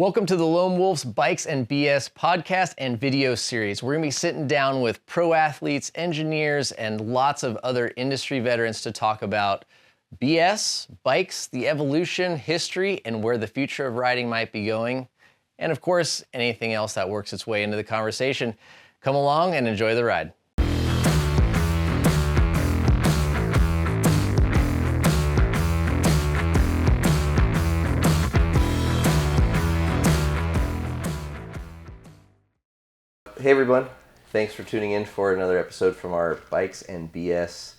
Welcome to the Loam Wolf's Bikes and BS podcast and video series. We're going to be sitting down with pro athletes, engineers, and lots of other industry veterans to talk about BS, bikes, the evolution, history, and where the future of riding might be going. And of course, anything else that works its way into the conversation. Come along and enjoy the ride. Hey everyone, thanks for tuning in for another episode from our Bikes and BS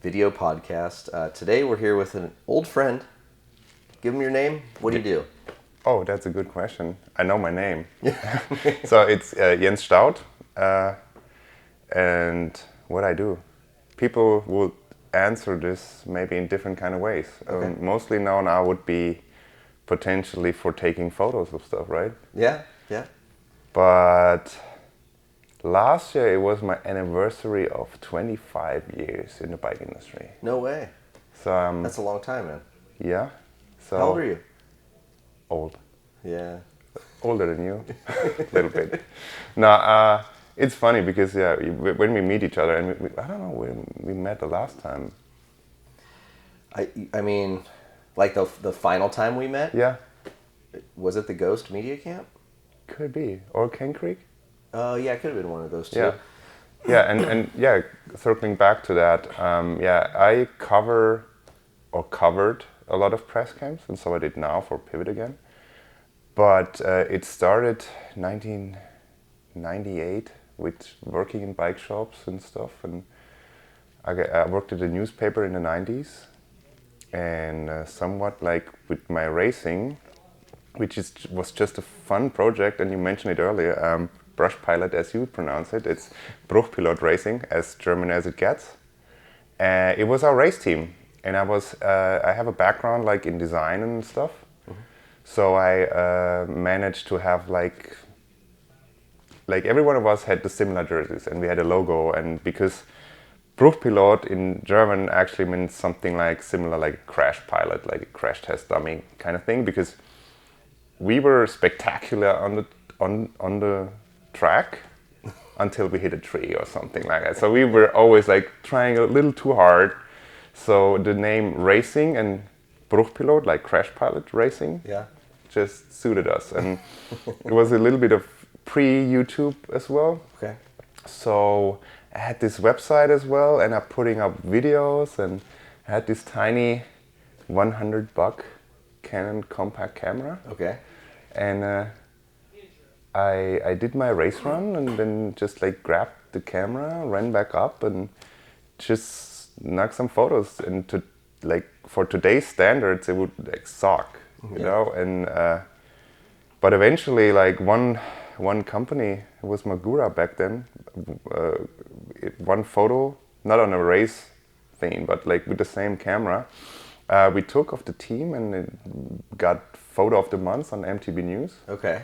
video podcast. Today we're here with an old friend. Give him your name. What do you do? Oh, that's a good question. I know my name. So it's Jens Staudt, and what I do. People would answer this maybe in different kind of ways. Okay. Mostly known I would be potentially for taking photos of stuff, right? Yeah. But last year it was my anniversary of 25 years in the bike industry. No way. So That's a long time, man. yeah. So How old are you? Old. Yeah. Older than you, a little bit. No, it's funny because when we meet each other, and I don't know when we met the last time. I mean, like the final time we met? Yeah, Was it the Ghost Media Camp? could be, or Ken Creek. Yeah, it could have been one of those two. Yeah, and circling back to that, I covered a lot of press camps, and so I did now for Pivot again. But it started 1998 with working in bike shops and stuff, and I worked at a newspaper in the 90s, and somewhat like with my racing, which was just a fun project, and you mentioned it earlier, brush pilot as you pronounce it, it's Bruchpilot racing, as German as it gets. It was our race team, and I have a background like in design and stuff. So I managed to have like every one of us had the similar jerseys, and we had a logo. And because Bruchpilot in German actually means something like similar, like a crash pilot, like a crash test dummy kind of thing. Because we were spectacular on the track until we hit a tree or something like that. So we were always like trying a little too hard. So the name racing and Bruchpilot, like crash pilot racing, just suited us. And it was a little bit of pre-YouTube as well. Okay. So I had this website as well, and I'm putting up videos, and I had this tiny $100 Canon compact camera. Okay. And I did my race run, and then just like grabbed the camera, ran back up, and just knocked some photos. And for today's standards, it would like suck, you know. And but eventually, like one company, it was Magura back then, one photo, not on a race thing, but like with the same camera, we took of the team, and it got photo of the month on MTB News. Okay.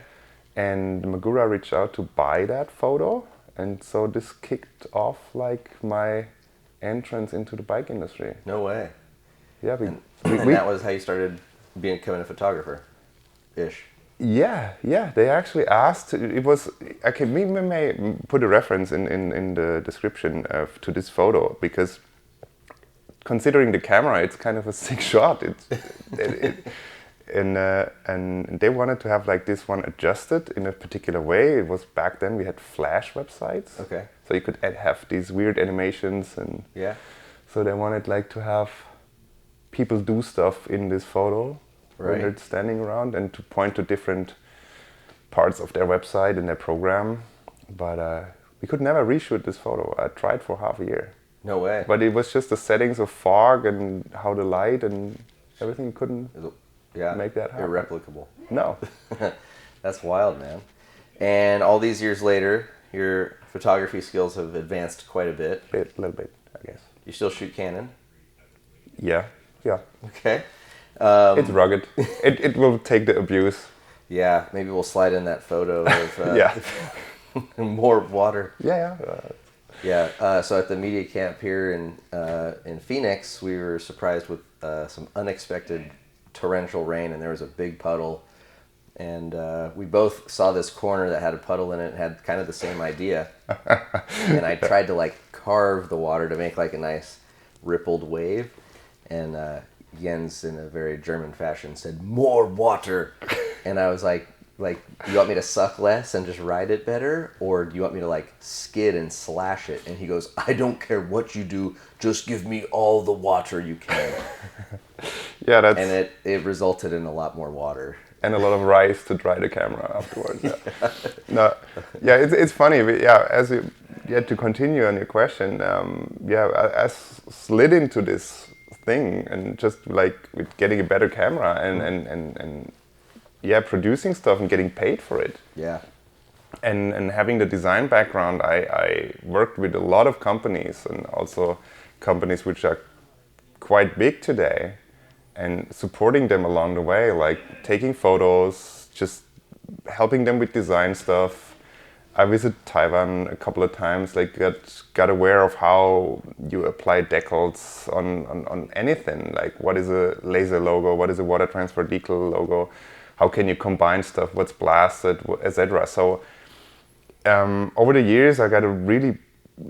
And Magura reached out to buy that photo, and so this kicked off like my entrance into the bike industry. No way. Yeah, And that was how you started becoming a photographer-ish. Yeah. They actually asked. It was okay. We may put a reference in the description to this photo, because considering the camera, it's kind of a sick shot. And they wanted to have like this one adjusted in a particular way. It was back then we had Flash websites. Okay. So you could have these weird animations, and so they wanted like to have people do stuff in this photo when they're standing around, and to point to different parts of their website and their program. But we could never reshoot this photo. I tried for half a year. No way. But it was just the settings of fog and how the light and everything couldn't make that happen. Irreplicable. No. That's wild, man. And all these years later, your photography skills have advanced quite a bit. A little bit, I guess. You still shoot Canon? Yeah. Okay. It's rugged. It will take the abuse. Yeah, maybe we'll slide in that photo of more water. Yeah. So at the media camp here in Phoenix, we were surprised with some unexpected torrential rain, and there was a big puddle and we both saw this corner that had a puddle in it and had kind of the same idea. And I tried to like carve the water to make like a nice rippled wave, and Jens, in a very German fashion, said, "More water," and I was like, you want me to suck less and just ride it better, or do you want me to like skid and slash it? And he goes, "I don't care what you do, just give me all the water you can." Yeah, that's... And it resulted in a lot more water. And a lot of rice to dry the camera afterwards. Yeah. No, yeah, it's funny. But yeah, as you had to continue on your question, I slid into this thing and just like with getting a better camera and producing stuff and getting paid for it. Yeah. And having the design background, I worked with a lot of companies, and also companies which are quite big today, and supporting them along the way, like taking photos, just helping them with design stuff. I visited Taiwan a couple of times, like got aware of how you apply decals on anything, like what is a laser logo, what is a water transfer decal logo, how can you combine stuff, what's blasted, etc. So over the years, I got a really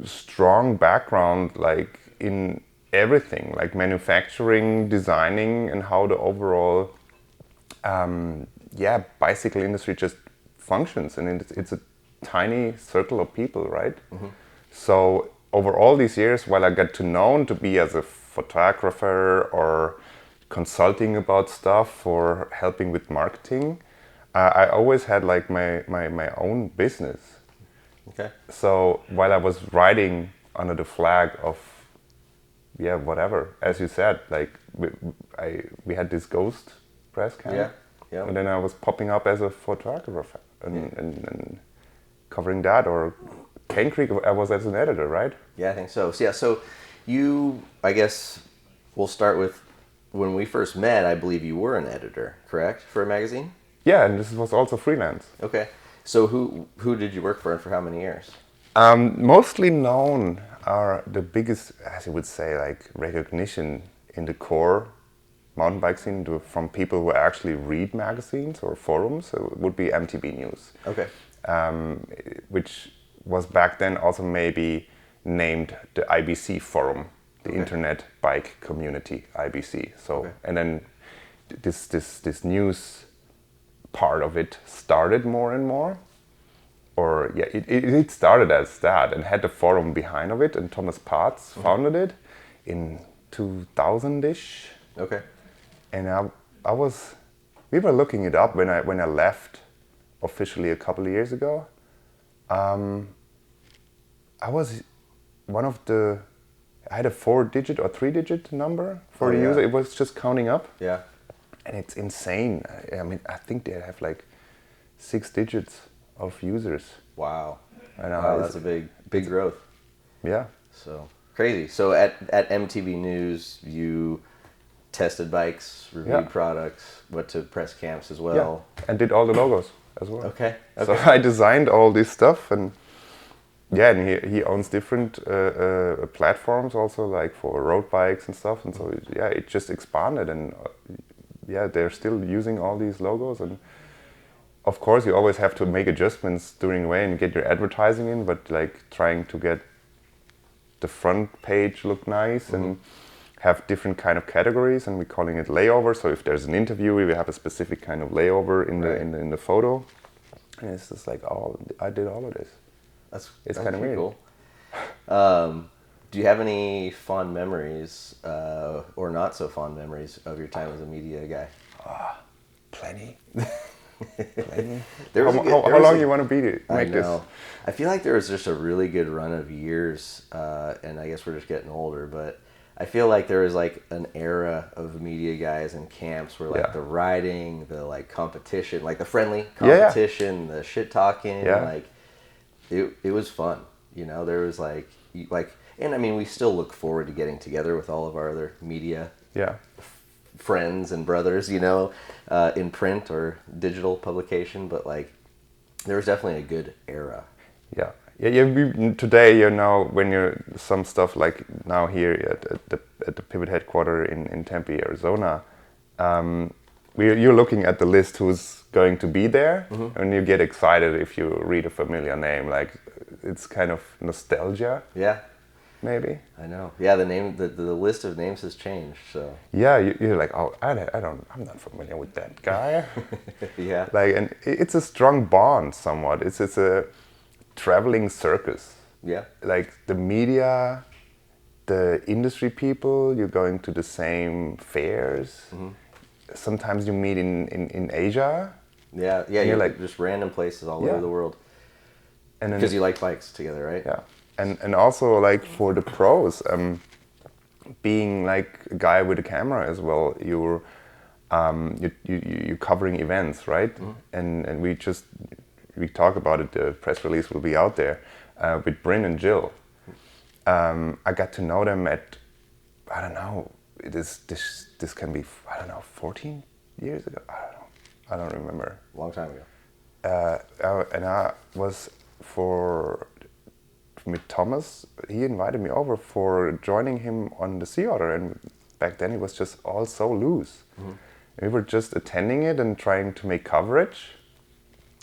strong background, like in everything, like manufacturing, designing, and how the overall bicycle industry just functions. And it's a tiny circle of people, right? Mm-hmm. So over all these years, while I got to know to be as a photographer or consulting about stuff or helping with marketing, I always had like my own business. Okay. So while I was riding under the flag of whatever, as you said, like we had this ghost press cam, yeah, and then I was popping up as a photographer and covering that, or Cane Creek I was as an editor, right? Yeah, I think so. So you, I guess we'll start with when we first met. I believe you were an editor, correct, for a magazine? Yeah, and this was also freelance. Okay. So who did you work for, and for how many years? Mostly known are the biggest, as you would say, like recognition in the core mountain bike scene from people who actually read magazines or forums. So it would be MTB News. Okay. Which was back then also maybe named the IBC forum, the Internet Bike Community, IBC. So and then this news part of it started more and more. Or it started as that and had the forum behind of it, and Thomas Potts founded it in 2000-ish. Okay. And we were looking it up when I left officially a couple of years ago. I was one of I had a 4-digit or 3-digit number for the user. It was just counting up. Yeah. And it's insane. I mean, I think they have like 6 digits of users. Wow. I know. Wow, that's a big growth. Yeah. So crazy. So at MTV News, you tested bikes, reviewed products, went to press camps as well. Yeah. And did all the logos as well. Okay. So I designed all this stuff, and he owns different platforms also, like for road bikes and stuff. And so it just expanded, and they're still using all these logos. And of course, you always have to make adjustments during the way and get your advertising in, but like trying to get the front page look nice and have different kind of categories, and we're calling it layover. So if there's an interview, we have a specific kind of layover in the photo, and it's just like, I did all of this. It's kind of weird. Cool. Do you have any fond memories or not so fond memories of your time as a media guy? Plenty. How long you want to be to make this? I feel like there was just a really good run of years, and I guess we're just getting older, but I feel like there was like an era of media guys and camps where like the riding, the like competition, like the friendly competition, the shit talking, like it was fun. You know, there was like, and I mean, we still look forward to getting together with all of our other media friends and brothers, you know, in print or digital publication, but like there was definitely a good era. Yeah. Today, you know, when you're some stuff like now here at the Pivot headquarters in Tempe, Arizona, you're looking at the list who's going to be there, and you get excited if you read a familiar name. Like it's kind of nostalgia. Yeah. Maybe. I know. Yeah, the list of names has changed. So. Yeah, you're like, oh, I'm not familiar with that guy. Yeah. Like, and it's a strong bond, somewhat. It's a traveling circus. Yeah. Like the media, the industry people, you're going to the same fairs. Sometimes you meet in Asia. Yeah, yeah. You're like just random places all over the world. And because you like bikes together, right? Yeah, and also like for the pros, being like a guy with a camera as well, you're covering events, right? And we talk about it. The press release will be out there with Bryn and Jill. I got to know them at, I don't know, this can be, I don't know, 14 years ago. I don't remember. Long time ago. And I was with Thomas. He invited me over for joining him on the Sea Otter, and back then it was just all so loose. We were just attending it and trying to make coverage.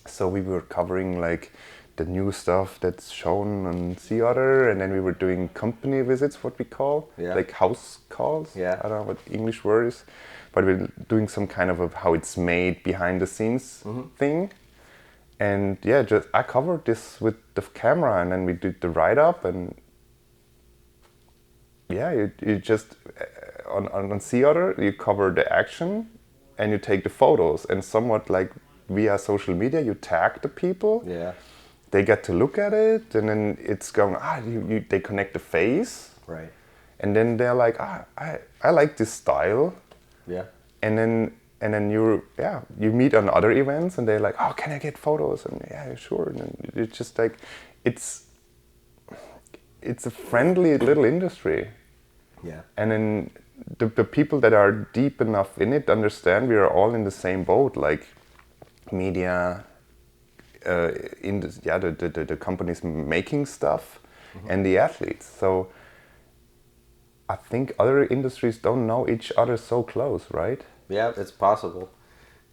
So we were covering like the new stuff that's shown on Sea Otter, and then we were doing company visits, what we call, like house calls. Yeah. I don't know what the English word is, but we're doing some kind of a how it's made behind the scenes thing. And yeah, just I covered this with the camera, and then we did the write up, and yeah, you just on Sea Otter you cover the action, and you take the photos, and somewhat like via social media you tag the people. Yeah. They get to look at it, and then it's going, they connect the face. Right. And then they're like, I like this style. Yeah. And then you meet on other events, and they're like, oh, can I get photos? And yeah, sure. And then it's just like, it's a friendly little industry. Yeah. And then the people that are deep enough in it understand we are all in the same boat, like media, the companies making stuff, and the athletes. So I think other industries don't know each other so close, right? Yeah, it's possible.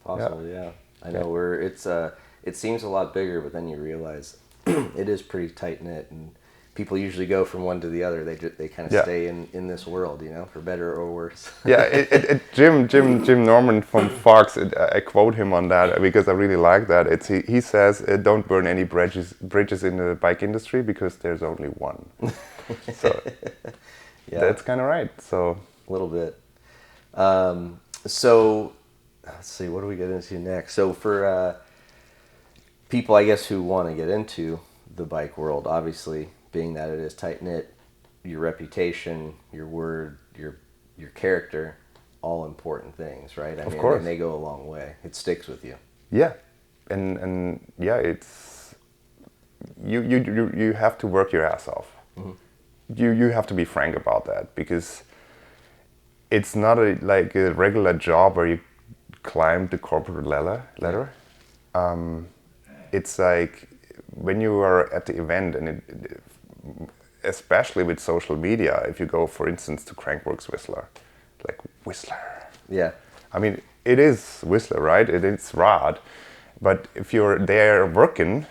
Yeah. I know it seems a lot bigger, but then you realize it is pretty tight knit, and people usually go from one to the other. They kind of stay in this world, for better or worse. Yeah, Jim Norman from Fox. I quote him on that because I really like that. He says, "Don't burn any bridges in the bike industry because there's only one." So that's kind of right. So a little bit. So let's see, what do we get into next? So for people, I guess, who want to get into the bike world, obviously, being that it is tight knit, your reputation, your word, your character, all important things, right? I mean, of course. And they go a long way. It sticks with you. Yeah, and yeah, it's you have to work your ass off. You have to be frank about that, because it's not like a regular job where you climb the corporate ladder. It's like when you are at the event, and especially with social media, if you go, for instance, to Crankworx Whistler, like Whistler. Yeah. I mean, it is Whistler, right? It's rad. But if you're there working,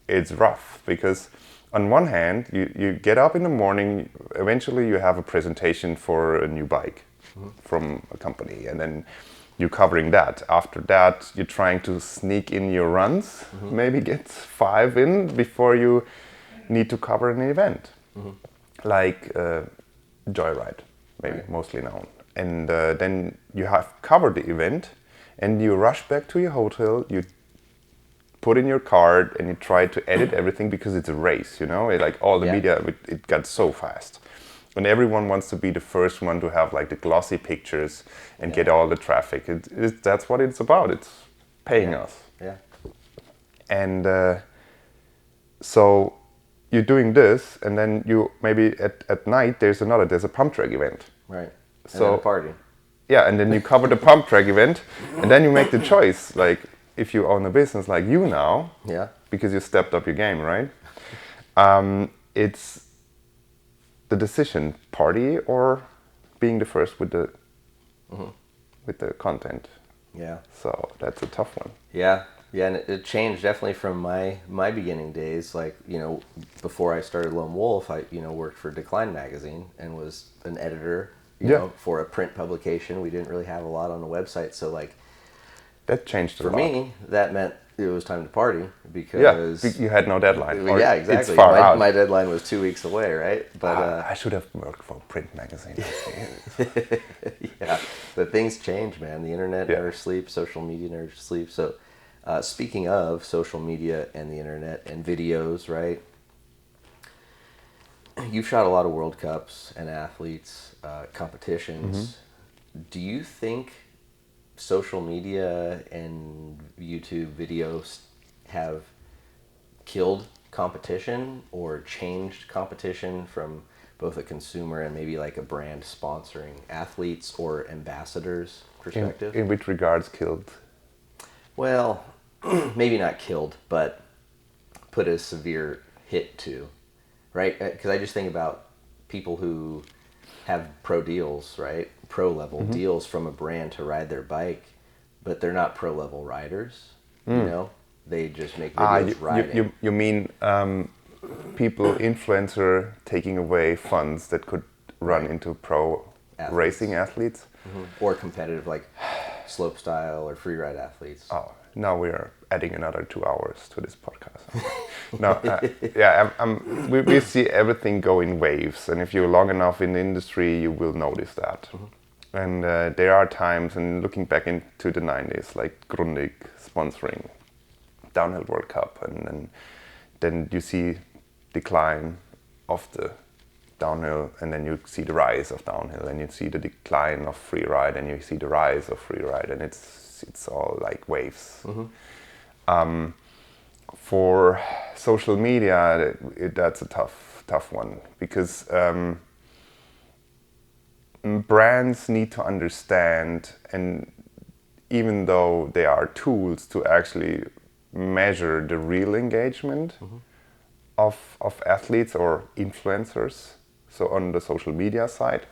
it's rough, because on one hand, you get up in the morning, eventually you have a presentation for a new bike from a company, and then you're covering that. After that, you're trying to sneak in your runs, maybe get 5 in before you need to cover an event, like Joyride, maybe mostly known. And then you have covered the event, and you rush back to your hotel, you put in your card, and you try to edit everything, because it's a race, like all the media, it got so fast. And everyone wants to be the first one to have like the glossy pictures and get all the traffic. That's what it's about. It's paying us. Yeah. And so you're doing this, and then you maybe at night there's a pump track event. Right. So and a party. Yeah, and then you cover the pump track event, and then you make the choice. Like if you own a business like you now, because you stepped up your game, right? It's the decision, party or being the first with the content. Yeah. So that's a tough one. Yeah. Yeah, and it changed definitely from my beginning days. Like, before I started Loam Wolf, I, worked for Decline magazine and was an editor, for a print publication. We didn't really have a lot on the website, so like That changed a for lot. me, that meant it was time to party Yeah, because you had no deadline. Or yeah, exactly. It's far out. My deadline was 2 weeks away, right? But I should have worked for a print magazine. yeah, but things change, man. The internet Yeah. never sleeps. Social media never sleeps. So, speaking of social media and the internet and videos, right? You've shot a lot of World Cups and athletes, competitions. Do you think social media and YouTube videos have killed competition or changed competition from both a consumer and maybe like a brand sponsoring athletes or ambassadors perspective? In which regards killed? Well, maybe not killed, but put a severe hit to, right? Because I just think about people who have pro deals, right? Pro level deals from a brand to ride their bike, but they're not pro level riders. They just make videos riding. You mean people, influencer taking away funds that could run into pro Athletes. racing athletes? Or competitive, like slope style or free ride athletes. Oh, now we are adding another 2 hours to this podcast. No, yeah, we see everything go in waves, and if you're long enough in the industry, you will notice that. And there are times, and looking back into the 90s, like Grundig sponsoring Downhill World Cup, and then you see decline of the downhill, and then you see the rise of downhill, and you see the decline of free ride, and you see the rise of free ride, and it's all like waves. For social media, that's a tough one, because brands need to understand, and even though they are tools to actually measure the real engagement of athletes or influencers, so on the social media side,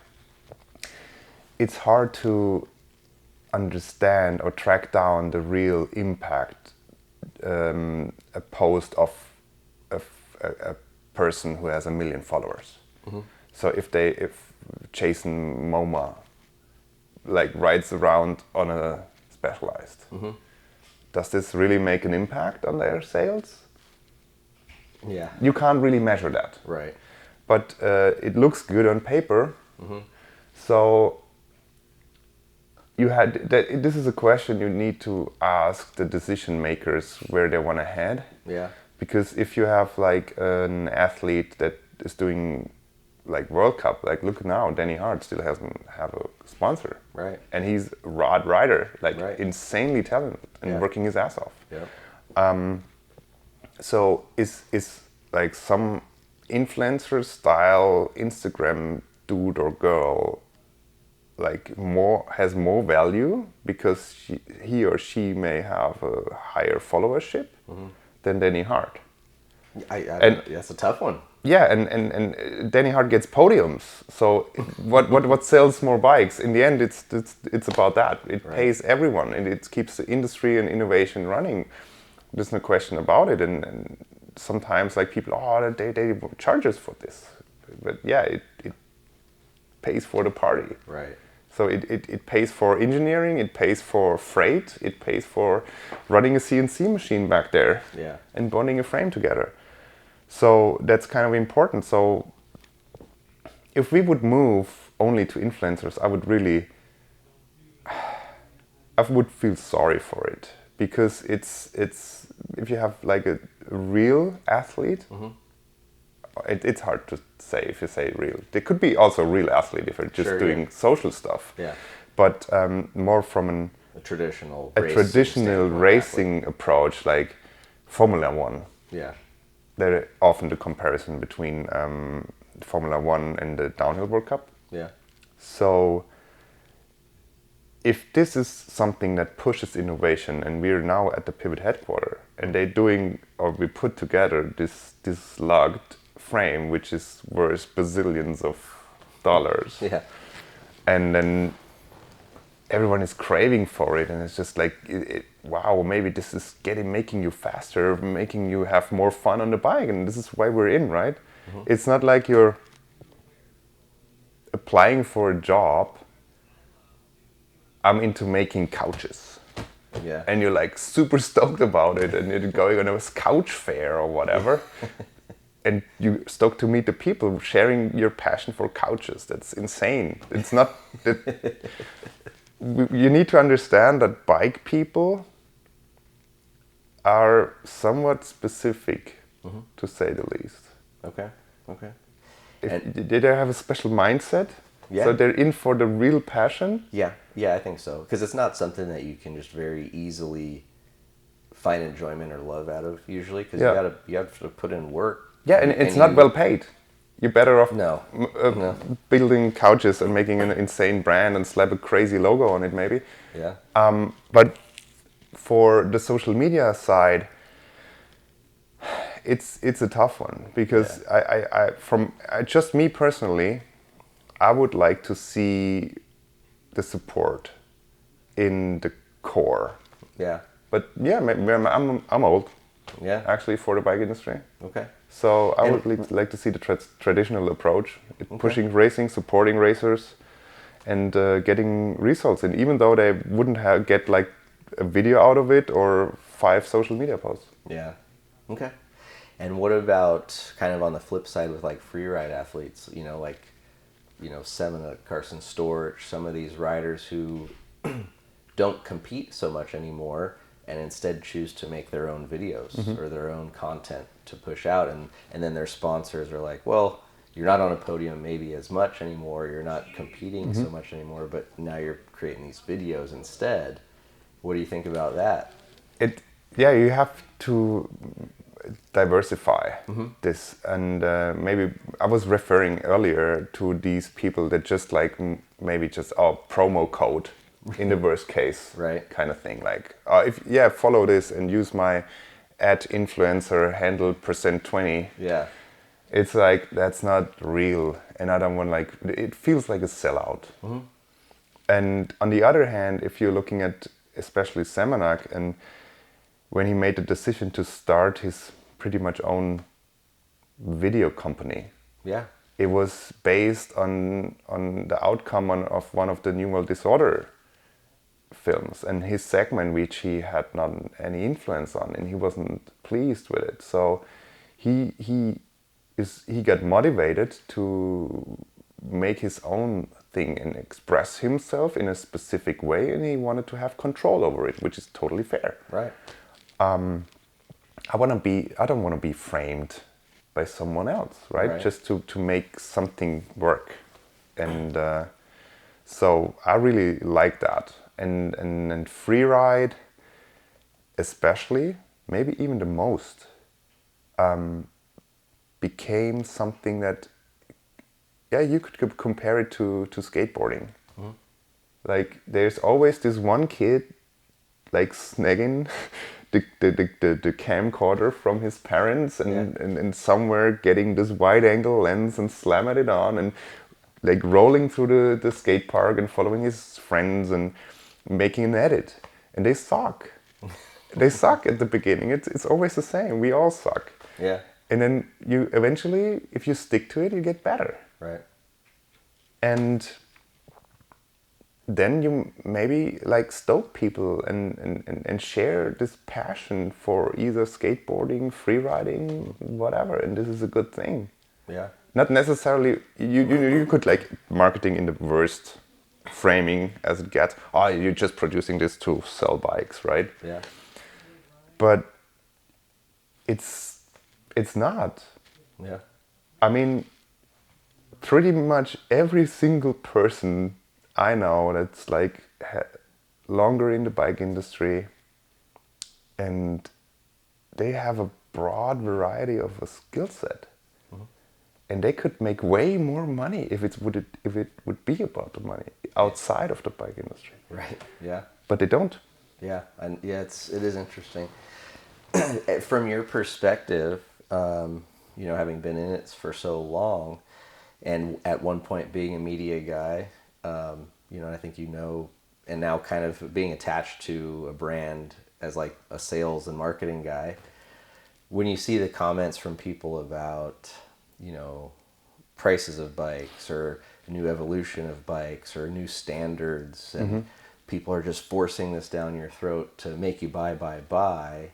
it's hard to understand or track down the real impact a post of a person who has 1 million followers. So if Jason Momoa like rides around on a Specialized, does this really make an impact on their sales? Yeah. You can't really measure that. Right. But it looks good on paper. So this is a question you need to ask the decision makers where they want to head. Yeah. Because if you have like an athlete that is doing like World Cup, like look now, Danny Hart still hasn't have a sponsor. Right. And he's a rod rider, like Right. insanely talented and working his ass off. Yeah. So is like some influencer style Instagram dude or girl like has more value because he or she may have a higher followership than Danny Hart? And that's a tough one. Yeah, and Danny Hart gets podiums. So what sells more bikes? In the end, it's about that. It pays everyone, and it keeps the industry and innovation running. There's no question about it. And sometimes like people, they charge us for this, but yeah, it pays for the party. Right. So it pays for engineering, it pays for freight, it pays for running a CNC machine back there, and bonding a frame together. So that's kind of important. So if we would move only to influencers, I would feel sorry for it, because it's if you have like a real athlete, it's hard to say if you say real. They could be also a real athlete if they're just doing social stuff. Yeah. But more from a traditional racing approach, like Formula One. Yeah. They're often the comparison between Formula One and the Downhill World Cup. Yeah. So if this is something that pushes innovation, and we're now at the Pivot headquarters, and we put together this lugged frame, which is worth bazillions of dollars. Yeah. And then everyone is craving for it, and it's just like, wow, maybe this is making you faster, making you have more fun on the bike, and this is why we're in, right? It's not like you're applying for a job. I'm into making couches. Yeah. And you're like super stoked about it, and you're going on a couch fair or whatever. And you're stoked to meet the people sharing your passion for couches. That's insane. It's not that. You need to understand that bike people are somewhat specific, to say the least. Okay. Okay. Did they have a special mindset? Yeah. So they're in for the real passion? Yeah. Yeah, I think so. Because it's not something that you can just very easily find enjoyment or love out of usually. Because you have to put in work. Yeah, and it's not well paid. You're better off No. building couches and making an insane brand and slap a crazy logo on it, maybe. Yeah. But for the social media side, it's a tough one because just me personally, I would like to see the support in the core. Yeah. But yeah, I'm old. Yeah. Actually, for the bike industry. Okay. So I would like to see the traditional approach, pushing racing, supporting racers, and getting results. And even though they wouldn't get like a video out of it or 5 social media posts. Yeah. Okay. And what about kind of on the flip side with like freeride athletes? Semina, Carson Staudt, some of these riders who don't compete so much anymore and instead choose to make their own videos or their own content to push out. And then their sponsors are like, well, you're not on a podium maybe as much anymore. You're not competing so much anymore, but now you're creating these videos instead. What do you think about that? You have to diversify this. And maybe I was referring earlier to these people that just like maybe just promo code in the worst case, right? Kind of thing. Like, follow this and use my @influencer handle %20. Yeah, it's like that's not real, and I don't want it feels like a sellout. And on the other hand, if you're looking at especially Semenak, and when he made the decision to start his pretty much own video company, it was based on the outcome of one of the New World Disorder films and his segment, which he had not any influence on, and he wasn't pleased with it. So he got motivated to make his own thing and express himself in a specific way, and he wanted to have control over it, which is totally fair. Right. I don't want to be framed by someone else, right? Just to make something work. And so I really like that. And freeride, especially, maybe even the most, became something that, you could compare it to skateboarding. Like, there's always this one kid, like, snagging the camcorder from his parents and somewhere getting this wide angle lens and slamming it on and like rolling through the skate park and following his friends and making an edit. And they suck. They suck at the beginning. It's always the same. We all suck. Yeah. And then you eventually, if you stick to it, you get better. Right. And then you maybe like stoke people and share this passion for either skateboarding, freeriding, whatever. And this is a good thing. Yeah. Not necessarily, you could like marketing in the worst framing as it gets. You're just producing this to sell bikes, right? Yeah. But it's not. Yeah. I mean, pretty much every single person I know that's like longer in the bike industry, and they have a broad variety of a skill set. And they could make way more money if it would be about the money outside of the bike industry. Right. Yeah. But they don't. Yeah. And it is interesting. From your perspective, having been in it for so long, and at one point being a media guy, I think and now kind of being attached to a brand as like a sales and marketing guy, when you see the comments from people about, you know, prices of bikes or a new evolution of bikes or new standards, and people are just forcing this down your throat to make you buy,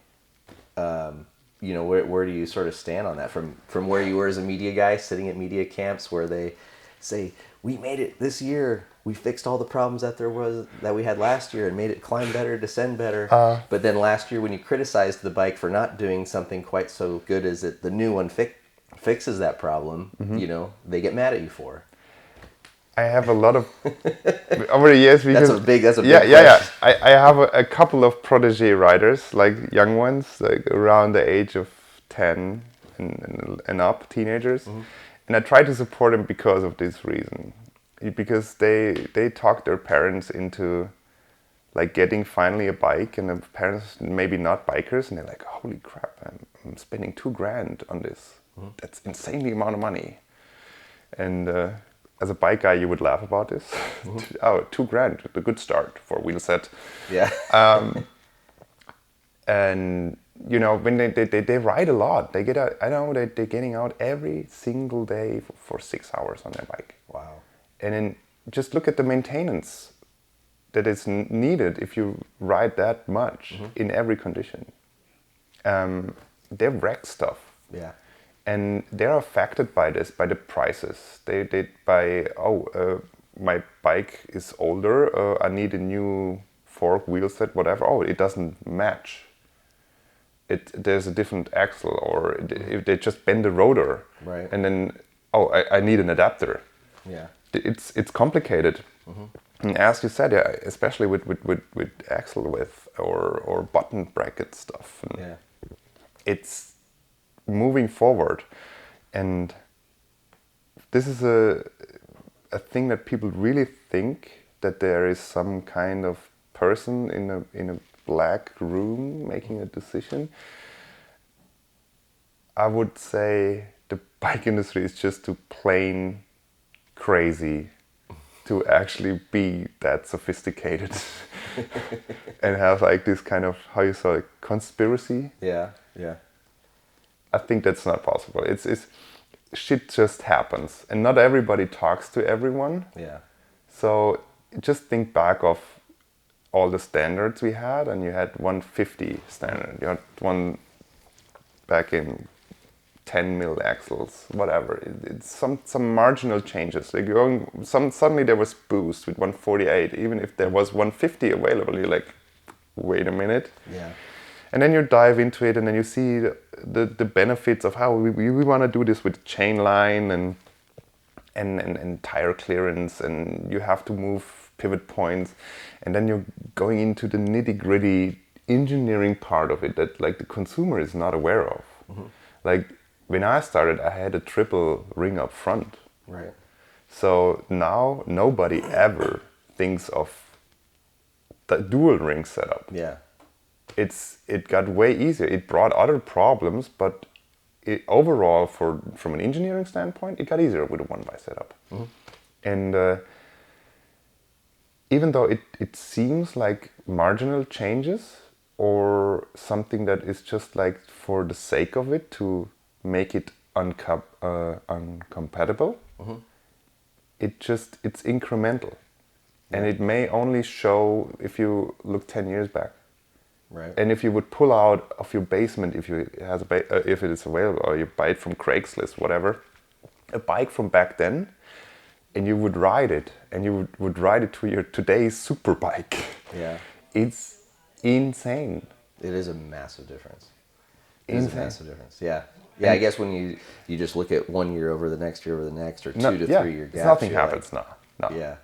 you know, where do you sort of stand on that from where you were as a media guy sitting at media camps where they say, we made it this year, we fixed all the problems that we had last year and made it climb better, descend better, but then last year when you criticized the bike for not doing something quite so good as it, the new one fixes that problem, you know, they get mad at you for. I have a lot of over the years. That's a big question. I have a couple of protege riders, like young ones, like around the age of 10 and up, teenagers, and I try to support them because of this reason, because they talk their parents into like getting finally a bike, and the parents maybe not bikers, and they're like, holy crap, I'm spending $2,000 on this. That's insanely amount of money, and. As a bike guy, you would laugh about this. Oh, $2,000, a good start for a wheel set. Yeah. And you know, when they ride a lot, they get out. I know that they're getting out every single day for 6 hours on their bike. Wow. And then just look at the maintenance that is needed if you ride that much in every condition. They wreck stuff. Yeah. And they're affected by this, by the prices. My bike is older, I need a new fork, wheel set, whatever. Oh, it doesn't match. There's a different axle, or if they just bend the rotor. Right. And then, I need an adapter. Yeah. It's complicated. And as you said, yeah, especially with axle width or button bracket stuff. And it's moving forward, and this is a thing that people really think that there is some kind of person in a black room making a decision. I would say the bike industry is just too plain crazy to actually be that sophisticated and have like this kind of, how you saw it, conspiracy. Yeah. I think that's not possible. It's shit just happens, and not everybody talks to everyone. Yeah. So just think back of all the standards we had, and you had 150 standard. You had one back in 10 mil axles, whatever. It's some marginal changes. Like suddenly there was boost with 148, even if there was 150 available. You're like, wait a minute. Yeah. And then you dive into it, and then you see the benefits of how we want to do this with chain line and tire clearance, and you have to move pivot points, and then you're going into the nitty-gritty engineering part of it that like the consumer is not aware of. Like when I started, I had a triple ring up front. Right. So now nobody ever thinks of the dual ring setup. Yeah. It got way easier. It brought other problems, but overall, from an engineering standpoint, it got easier with a one-by setup. And even though it seems like marginal changes or something that is just like for the sake of it to make it uncompatible, it's incremental, and it may only show if you look 10 years back. Right. And if you would pull out of your basement, if it is available, or you buy it from Craigslist, whatever, a bike from back then, and you would ride it, and you would ride it to your today's super bike. Yeah. It's insane. It is a massive difference. Insane. It is a massive difference. Yeah. Yeah, I guess when you just look at 1 year over the next year over the next, or 2 to 3 year gaps. Nothing happens now. No. Yeah.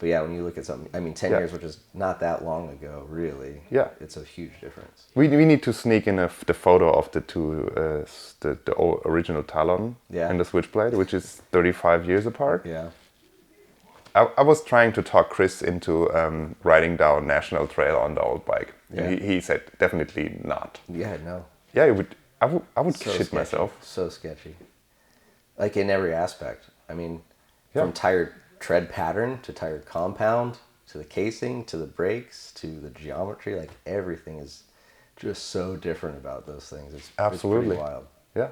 But yeah, when you look at something, I mean, 10 years, which is not that long ago, really. Yeah. It's a huge difference. We need to sneak in the photo of the two, the original Talon and the Switchblade, which is 35 years apart. Yeah. I was trying to talk Chris into riding down National Trail on the old bike. Yeah. And he said, definitely not. Yeah, no. Yeah, I would So shit sketchy. myself. So sketchy. Like in every aspect. I mean, from tire tread pattern to tire compound to the casing, to the brakes, to the geometry. Like everything is just so different about those things. It's Absolutely. pretty wild. Yeah.